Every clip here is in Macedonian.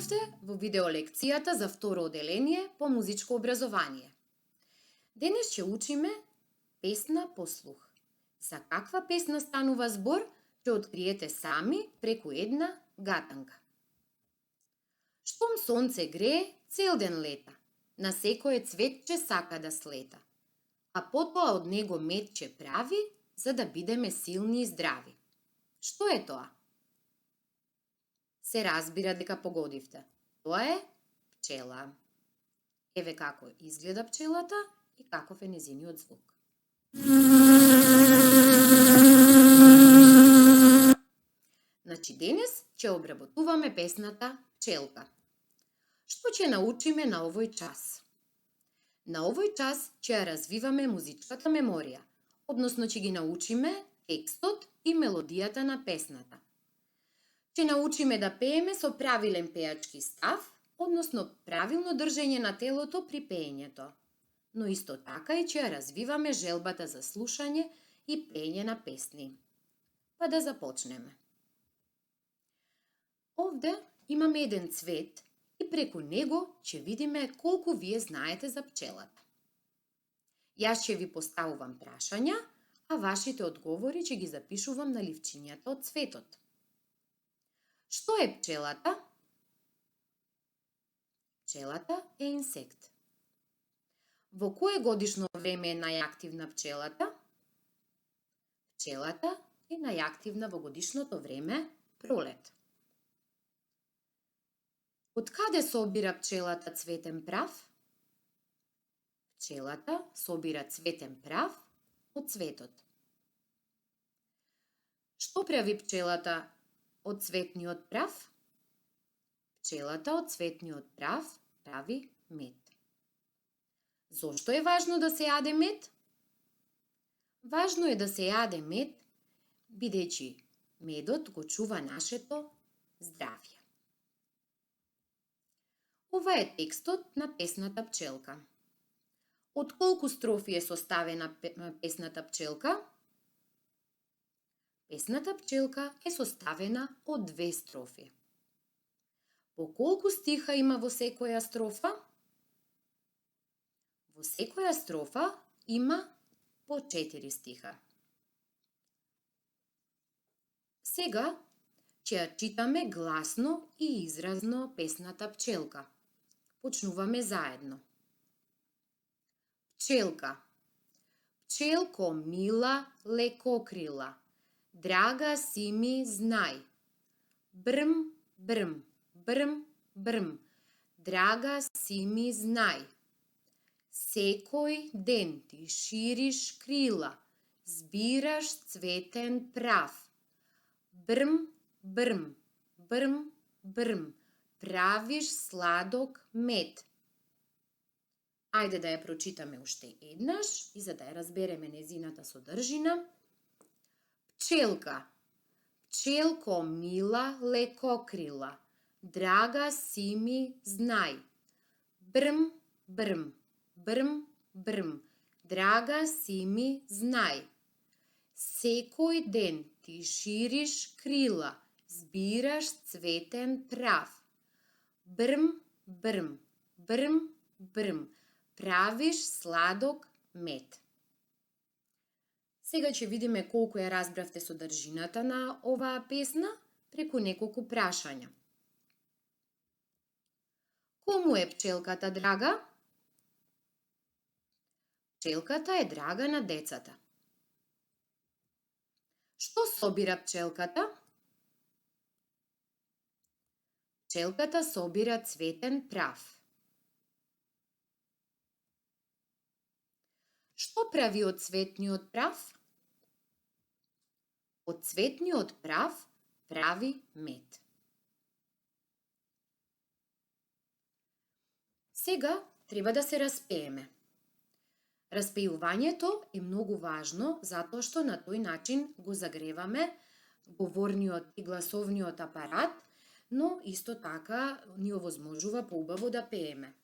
дојдовте во видеолекцијата за второ оделение по музичко образование. Денес ќе учиме песна по слух. За каква песна станува збор, ќе откриете сами преку една гатанка. Штом сонце грее, цел ден лета, на секое цветче сака да слета, а потоа од него мед ќе прави, за да бидеме силни и здрави. Што е тоа? Се разбира дека погодивте. Тоа е пчела. Еве како изгледа пчелата и каков е нејзиниот звук. Значи денес ќе обработуваме песната Пчелка. Што ќе научиме на овој час? На овој час ќе ја развиваме музичката меморија, односно ќе ги научиме текстот и мелодијата на песната. Ќе научиме да пееме со правилен пеачки став, односно правилно држење на телото при пеењето. Но исто така и ќе ја развиваме желбата за слушање и пеење на песни. Па да започнеме. Овде имаме еден цвет и преку него ќе видиме колку вие знаете за пчелата. Јас ќе ви поставувам прашања, а вашите одговори ќе ги запишувам на ливчињата од цветот. Што е пчелата? Пчелата е инсект. Во кое годишно време е најактивна пчелата? Пчелата е најактивна во годишното време пролет. Од каде собира пчелата цветен прав? Пчелата собира цветен прав од цветот. Што прави пчелата од цветниот прав? Пчелата од цветниот прав прави мед. Зошто е важно да се јаде мед? Важно е да се јаде мед, бидејќи медот го чува нашето здравје. Ова е текстот на песната Пчелка. Од колку строфи е составена песната Пчелка? Песната Пчелка е составена од 2 строфи. По колку стиха има во секоја строфа? Во секоја строфа има по 4 стиха. Сега ќе ја читаме гласно и изразно песната Пчелка. Почнуваме заедно. Пчелка. Пчелко мила, лекокрила, драга си ми знај. Брм, брм, брм, брм, драга си ми знај. Секој ден ти шириш крила, збираш цветен прав. Брм, брм, брм, брм, правиш сладок мед. Ајде да ја прочитаме уште еднаш и за да ја разбереме нејзината содржина. Пчелка. Пчелко мила, лекокрила, драга си ми знај. Брм, брм, брм, брм, драга си ми знај. Секој ден ти шириш крила, збираш цветен прав. Брм, брм, брм, брм, правиш сладок мед. Сега ќе видиме колку ја разбравте содржината на оваа песна преку неколку прашања. Кому е пчелката драга? Пчелката е драга на децата. Што собира пчелката? Пчелката собира цветен прав. Што прави од цветниот прав? Од цветниот прав прави мед. Сега треба да се распееме. Распејувањето е многу важно затоа што на тој начин го загреваме говорниот и гласовниот апарат, но исто така ни овозможува поубаво да пееме.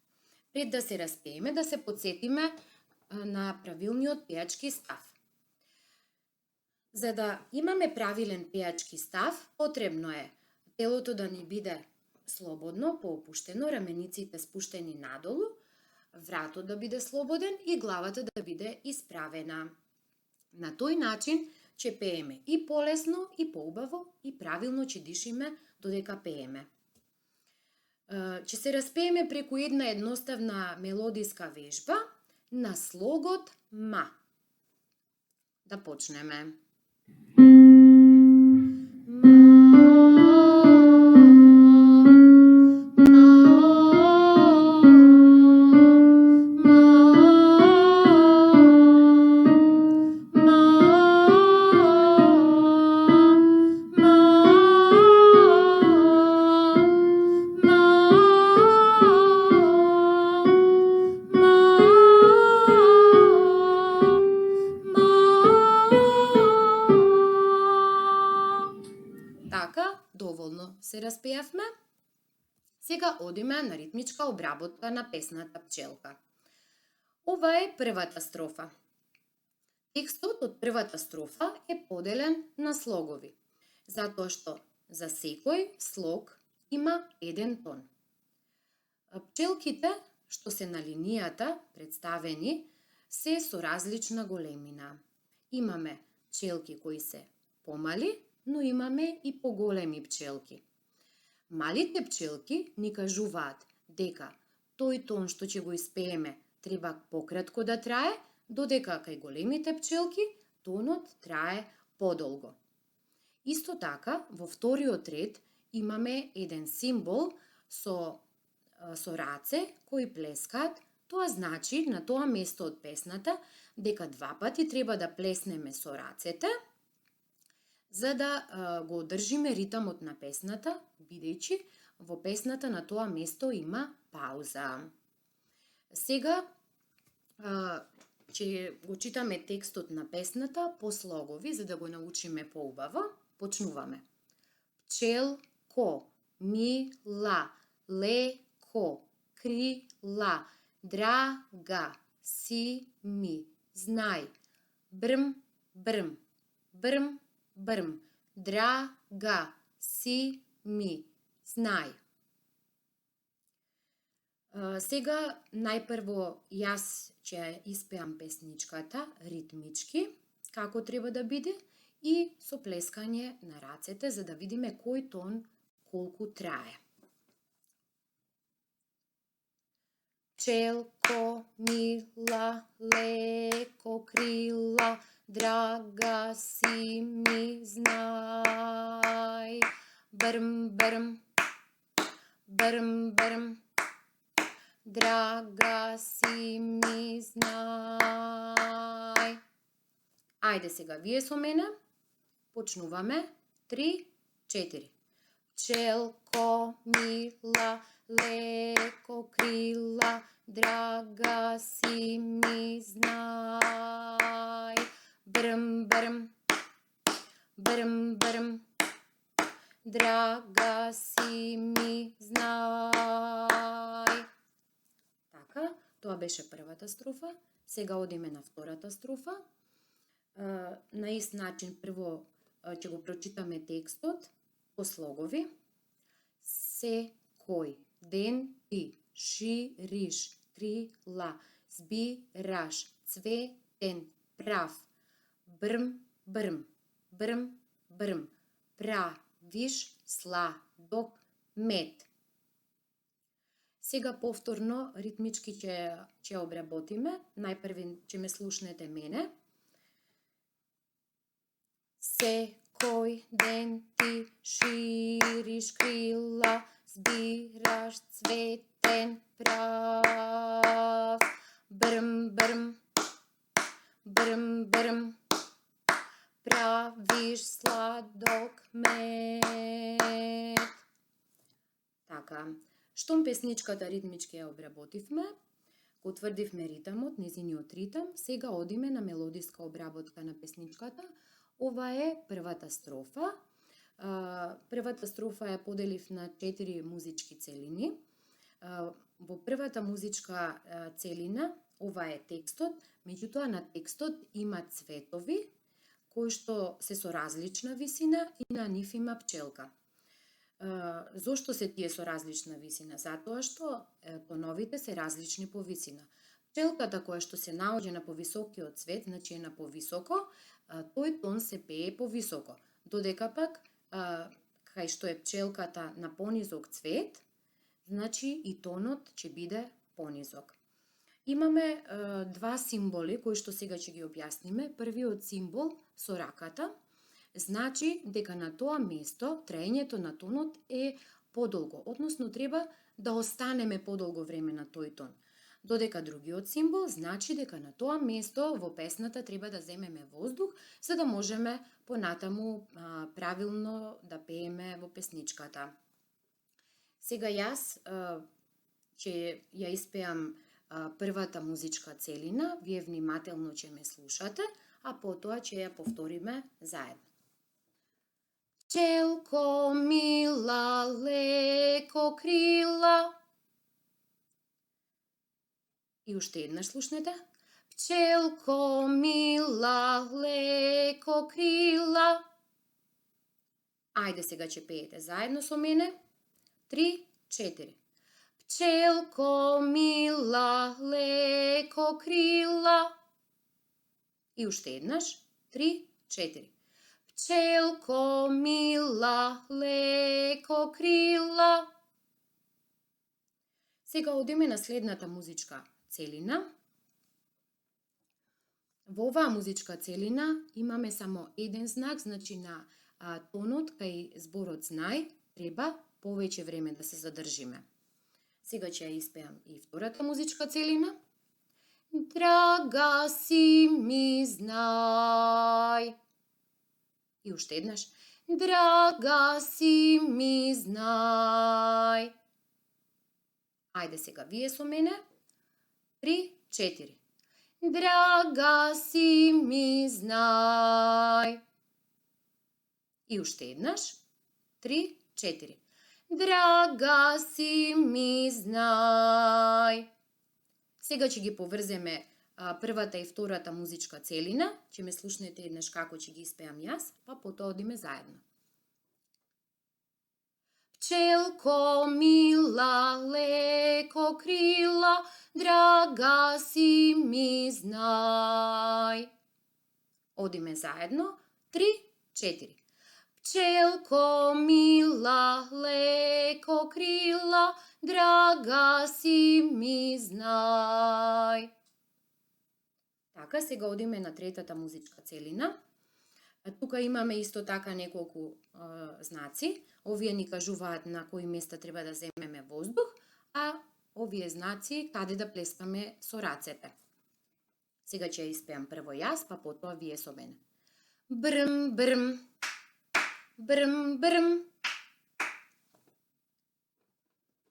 Пред да се распееме, да се потсетиме на правилниот пеачки став. За да имаме правилен пеачки став, потребно е телото да ни биде слободно, поопуштено, рамениците спуштени надолу, вратот да биде слободен и главата да биде исправена. На тој начин ќе пееме и полесно, и поубаво, и правилно ќе дишиме додека пееме. Ќе се распееме преку една едноставна мелодиска вежба на слогот ма. Да почнеме. Така, доволно се распеавме. Сега одиме на ритмичка обработка на песната Пчелка. Ова е првата строфа. Текстот од првата строфа е поделен на слогови, затоа што за секој слог има еден тон. Пчелките што се на линијата представени се со различна големина. Имаме пчелки кои се помали, но имаме и поголеми пчелки. Малите пчелки ни кажуваат дека тој тон што ќе го испееме треба пократко да трае, додека кај големите пчелки тонот трае подолго. Исто така, во вториот ред имаме еден символ со раце кои плескаат. Тоа значи на тоа место од песната дека два пати треба да плеснеме со рацете, за да го одржиме ритамот на песната, бидејќи во песната на тоа место има пауза. Сега ќе го читаме текстот на песната по слогови, за да го научиме поубаво. Почнуваме. Пчелко, мила, леко, крила, драга, си ми, знај, брм, брм, брм, брм, драга, си ми, знај. Сега најпрво јас ќе испеам песничката ритмички, како треба да биде, и со плескање на рацете, за да видиме кој тон колку трае. Пчелко, мила, леко, крила, драга, си ми, знај, брм, брм, брм, брм, драга, си ми, знај. Ајде сега вие со мене. Почнуваме. 3, 4. Пчелко, мила, леко, крила, драга, си ми, знај, брм, брм, брм, брм, драга, си ми, знај. Така, тоа беше првата строфа. Сега одиме на втората строфа. На ист начин прво ќе го прочитаме текстот по слогови. Секој ден ти шириш крила, збираш цветен прав, брм, брм, брм, брм, правиш сладок мед. Сега повторно ритмички ќе обработиме. Најпрви ќе ме слушнете мене. Секој ден ти шириш крила, збираш цветен прав, брм, брм, брм, брм, правиш сладок мед. Така, штом песничката ритмички ја обработивме, го утврдивме ритамот, незиниот ритам, сега одиме на мелодиска обработка на песничката. Ова е првата строфа. Првата строфа ја поделив на 4 музички целини. Во првата музичка целина, ова е текстот, меѓутоа на текстот има цветови, кои што се со различна висина и на нив има пчелка. Зошто се тие со различна висина? Затоа што тоновите се различни по висина. Пчелката која што се наоѓа на повисокиот цвет, значи е на повисоко, тој тон се пее повисоко. Додека пак кај што е пчелката на понизок цвет, значи и тонот ќе биде понизок. Имаме два символи кои што сега ќе ги објасниме. Првиот символ со раката значи дека на тоа место траењето на тонот е подолго, односно треба да останеме подолго време на тој тон. Додека другиот символ значи дека на тоа место во песната треба да земеме воздух, за да можеме понатаму правилно да пееме во песничката. Сега јас ќе ја испеам првата музичка целина, вие внимателно ќе ме слушате, а потоа ќе ја повториме заедно. Пчелко мила, леко крила. И уште еднаш слушнете. Пчелко мила, леко крила. Ајде сега ќе пеете заедно со мене. 3, 4. Пчелко мила, леко крила. И уште еднаш. 3, 4. Пчелко мила, леко крила. Сега одиме на следната музичка целина. Во оваа музичка целина имаме само еден знак, значи на тонот кај зборот знај треба повеќе време да се задржиме. Сега ќе ја испеам и втората музичка целина. Драга си ми знај. И уште еднаш. Драга си ми знај. Ајде сега вие со мене. 3, 4. Драга си ми знај. И уште еднаш. 3, 4. Драга си ми знај. Сега ќе ги поврземе првата и втората музичка целина. Ќе ме слушнете еднаш како ќе ги испеам јас, па потоа одиме заедно. Пчелко мила, леко крила, драга си ми знај. Одиме заедно. 3, 4. Пчелко мила, леко крила, драга си ми знај. Така, сега одиме на третата музичка целина. Тука имаме исто така неколку знаци. Овие ни кажуваат на кои места треба да земеме воздух, а овие знаци каде да плескаме со рацете. Сега ќе ја испеам прво јас, па потоа вие со мене. Брм, брм, брм, брм.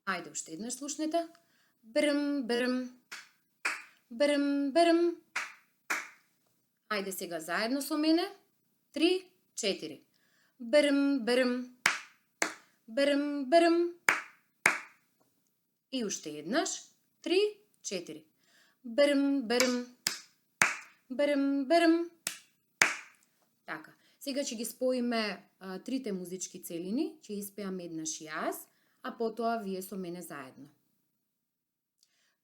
Ајде уште еднаш слушнете. Брм, брм, брм, брм. Ајде сега заедно со мене. 3, 4. Брм, брм, брм, брм. И уште еднаш. 3, 4. Брм, брм, брм, брм. Така. Сега ќе ги споиме трите музички целини. Ќе испеам еднаш јас, а потоа вие со мене заедно.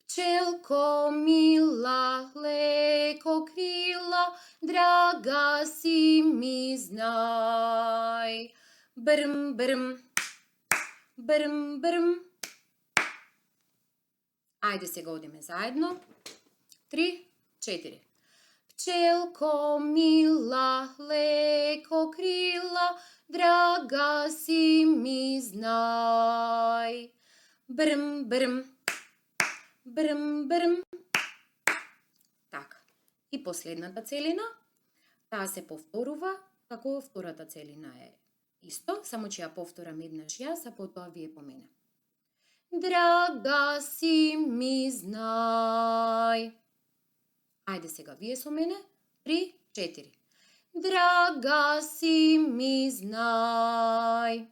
Пчелко мила, леко крила, драга си ми знај. Брм, брм, брм, брм. Ајде сега одиме заедно. 3, 4. Пчелко мила, леко крила, драга си ми знај. Брм, брм, брм, брм. Така. И последната целина, таа се повторува, како втората целина е исто, само ќе ја повторам еднаш јас, а потоа вие по мене. Драга си ми знај. Ајде сега вие со мене. 3, 4. Драга си ми знај.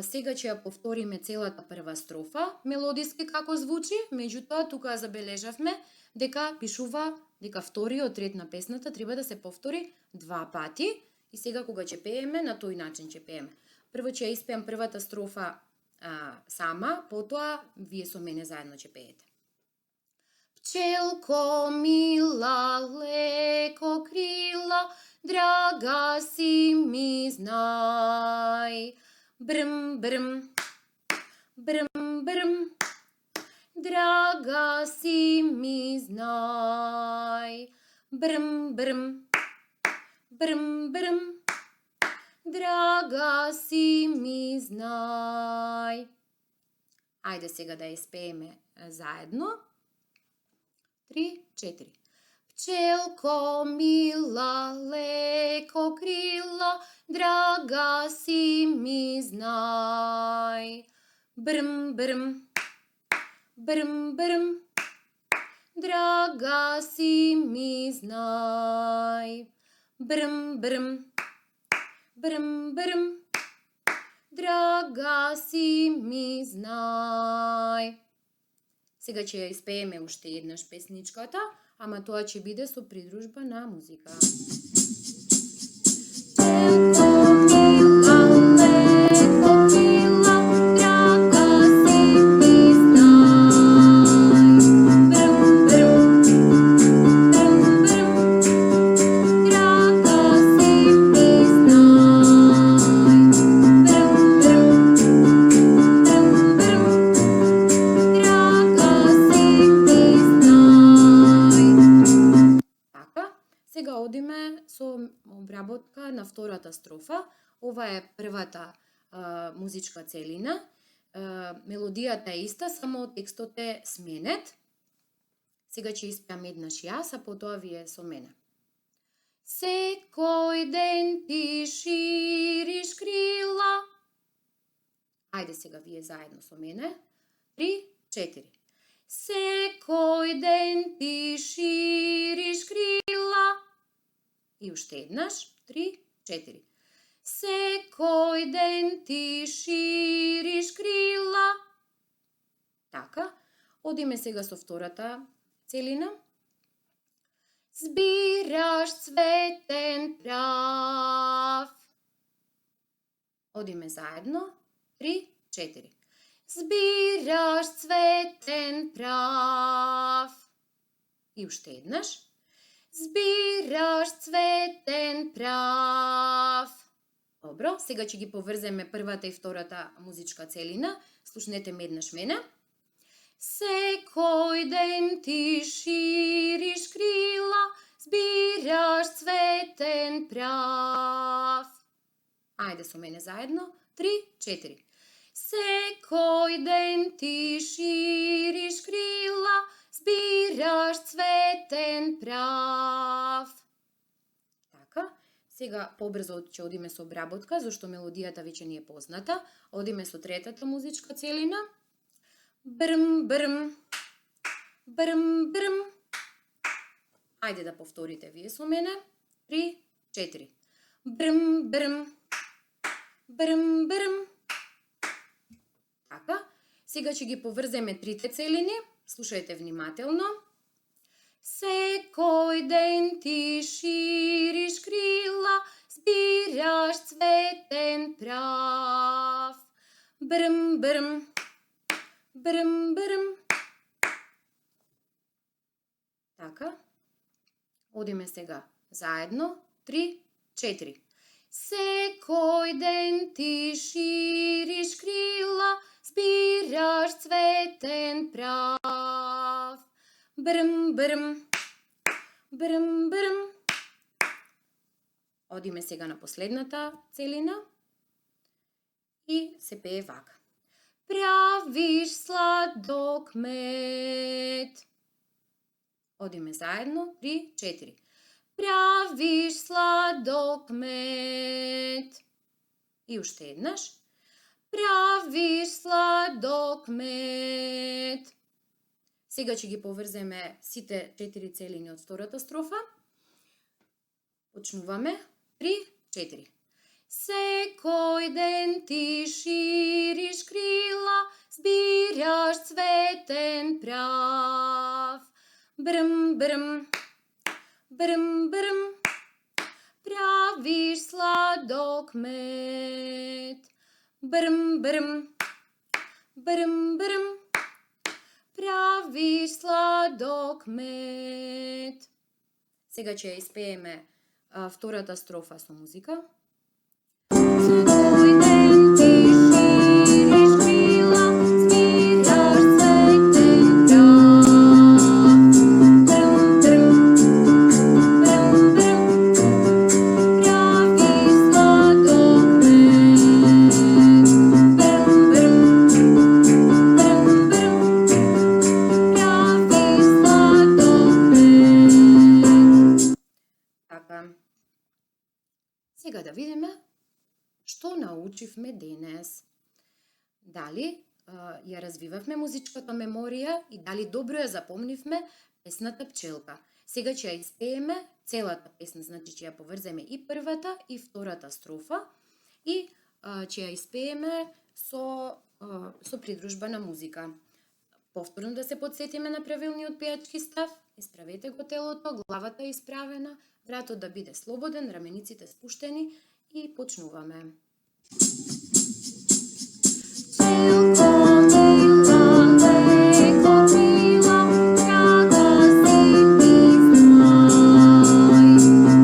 Сега ќе ја повториме целата прва строфа, мелодиски како звучи, меѓутоа тука забележавме дека пишува дека вториот ред на песната треба да се повтори 2 пати И сега кога ќе пееме, на тој начин ќе пееме. Прво ќе ја испеам првата строфа сама, потоа вие со мене заедно ќе пеете. Пчелко мила, леко крила, драга си ми знај. Брм, брм, брм, брм, драга си ми знај. Брм, брм, брм, брм, драга си ми знај. Ајде сега да испееме заедно. 3, 4. Пчелко мила, леко крила, драга си ми знај. Брм, брм, брм, брм, драга си ми знај. Брм, брм, брм, брм, драга си ми знај. Сега ќе ја испееме уште еднаш песничката, ама тоа ќе биде со придружба на музика. Пчелко мила, леко крила, драга си ми знај. Брм, брм, брм, брм, драга си ми знај. Брм, брм, брм, брм, драга си ми знај. Така, сега одиме со обработка на втората строфа. Ова е првата музичка целина. Мелодијата е иста, само текстот е сменет. Сега ќе испеам еднаш јас, а потоа вие со мене. Секој ден ти шириш крила. Ајде сега вие заедно со мене. 3, 4. Секој ден ти шириш крила. И уште еднаш. 3, 4. Секој ден ти шириш крила. Така. Одиме сега со втората целина. Збираш цветен прав. Одиме заедно. 3, 4. Збираш цветен прав. И уште еднаш. Збираш цветен прав. Добро, сега ќе ги поврземе првата и втората музичка целина. Слушнете ме еднаш мене. Секој ден ти шириш крила, збираш цветен прав. Ајде со мене заедно. 3, 4. Секој ден ти шириш крила, збираш цветен прав. Така, сега побрзо ќе одиме со обработка, зашто мелодијата веќе ни е позната. Одиме со третата музичка целина. Брм, брм, брм, брм. Ајде да повторите вие со мене. 3, 4. Брм, брм, брм, брм. Така, сега ќе ги поврземе трите целини. Слушајте внимателно. Секој ден ти шириш крила, збираш цветен прав. Брм, брм, брм, брм. Така, одиме сега заедно. 3, 4. Секој ден ти шириш крила, збираш цветен прав. Брм, брм, брм, брм. Одиме сега на последната целина и се пее вака. Правиш сладок мед. Одиме заедно. 3, 4. Правиш сладок мед. И уште еднаш. Правиш сладок мед. Сега ќе ги поврземе сите 4 целини од втората строфа. Почнуваме. 3, 4. Секој ден ти шириш крила, збираш цветен прав. Брм, брм, брм, брм. правиш сладок мед. Брм, брм, брм, брм, правиш сладок мед. Сега ќе ја испееме втората строфа со музика. Секој ден ти шириш крила, свираш цветен прав. Брм, брм, брм, брм, правиш сладок мед. Брм, брм, брм, брм, правиш сладок мед. Така. Сега да видиме што научивме денес. Дали ја развивавме музичката меморија и дали добро ја запомнивме песната Пчелка. Сега ќе ја испееме целата песна, значи ќе ја поврземе и првата и втората строфа и ќе ја испееме со придружбена музика. Повторно да се подсетиме на правилниот пејачки став. Исправете го телото, главата е исправена, вратот да биде слободен, рамениците спуштени и почнуваме. Пчелко мила, леко крила, драга си ми знај.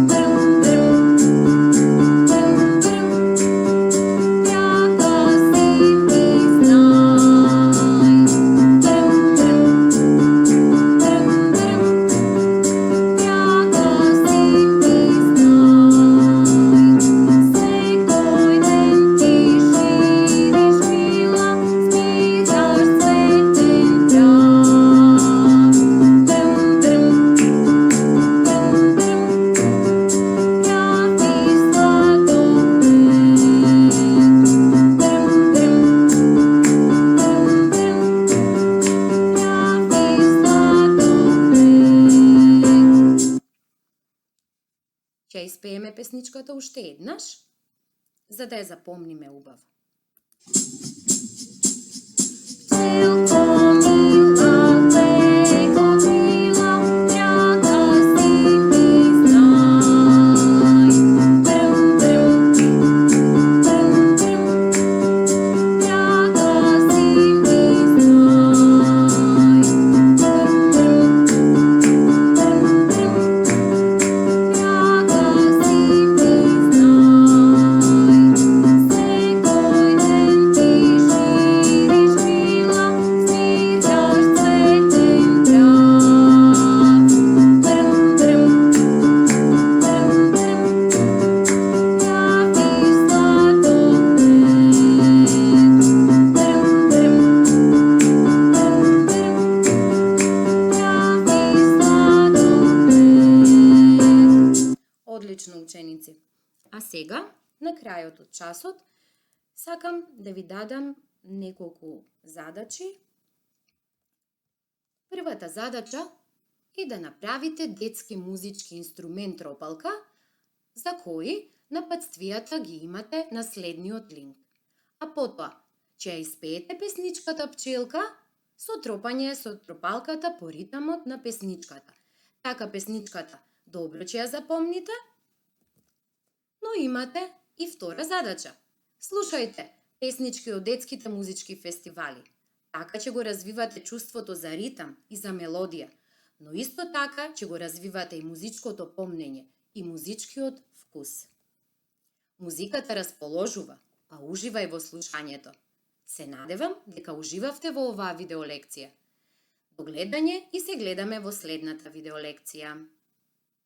Брм, брм, брм, брм, драга си ми знај. Брм, брм, брм, брм, драга си ми знај. Секој ден ти шириш крила, свираш цветен прав. Брм, брм, брм, брм, правиш сладок мед. Брм, брм, брм, брм, правиш сладок мед. Ќе испееме песничката уште еднаш, за да ја запомниме убаво. Пчелко мила, леко крила, драга си ми знај. Брм, брм, брм, брм, драга си ми знај. Брм, брм, брм, брм, драга си ми знај. Секој ден ти шириш крила, свираш цветен прав. Брм, брм, брм, брм, правиш сладок мед. Брм, брм, брм, брм, правиш сладок мед. Одлично, ученици. А сега, на крајот од часот, сакам да ви дадам неколку задачи. Првата задача е да направите детски музички инструмент тропалка, за кој напатствијата ги имате на следниот линк. А потоа, ќе ја испеете песничката Пчелка со тропање со тропалката по ритамот на песничката. Така песничката добро ќе ја запомните, но имате и втора задача. Слушајте песнички од детските музички фестивали. Така ќе го развивате чувството за ритам и за мелодија, но исто така ќе го развивате и музичкото помнење и музичкиот вкус. Музиката расположува, па уживај во слушањето. Се надевам дека уживавте во оваа видеолекција. До гледање и се гледаме во следната видеолекција.